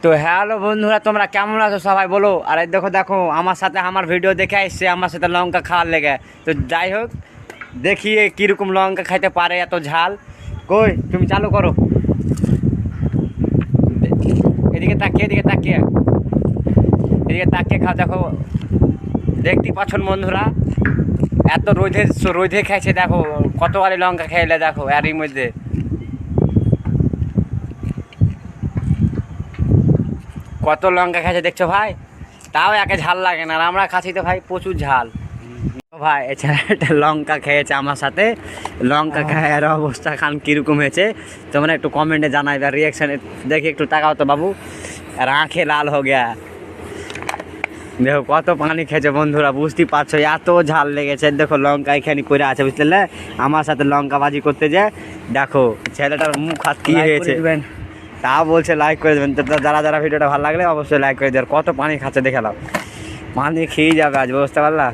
তো হ্যালো বন্ধুরা, তোমরা কেমন আছো সবাই বলো। আর এই দেখো দেখো আমার সাথে আমার ভিডিও দেখে আসছে আমার সাথে লঙ্কা খাওয়ার লেগে। তো যাই হোক, দেখি কীরকম লঙ্কা খাইতে পারে এত ঝাল। কই তুমি চালু করো, এদিকে তাকিয়ে এদিকে তাকিয়ে এদিকে তাকিয়ে খাও। দেখো দেখতেই পাচ্ছেন বন্ধুরা, এত রোদে রোদে খাইছে। দেখো কতবারই লঙ্কা খাইলে, দেখো এরই মধ্যে কত লঙ্কা খাইছে দেখছো ভাই। তাও একে ঝাল লাগে না, আর আমরা খাচ্ছি তো ভাই প্রচুর ঝাল। ভাই এছাড়া লঙ্কা খেয়েছে আমার সাথে, লঙ্কা খায় আর অবস্থা খান কীরকম হয়েছে তোমরা একটু কমেন্টে জানাইবে। আর রিয়াকশানে দেখি একটু তাকাও তো বাবু, আর আঁখে লাল হয়ে গিয়া। দেখো কত পানি খেয়েছে বন্ধুরা, বুঝতেই পারছো এত ঝাল লেগেছে। দেখো লঙ্কা এখানে করে আছে বুঝলে, আমার সাথে লঙ্কা বাজি করতে যায়। দেখো ছেলেটার মুখ হাত কি হয়েছে, তা বলছে লাইক করে দেবেন। তো যারা যারা ভিডিওটা ভালো লাগলে অবশ্যই লাইক করে দেবেন। কত পানি খাচ্ছে দেখে নাও, পানি খেয়ে যাবে আজ, বুঝতে পারলা।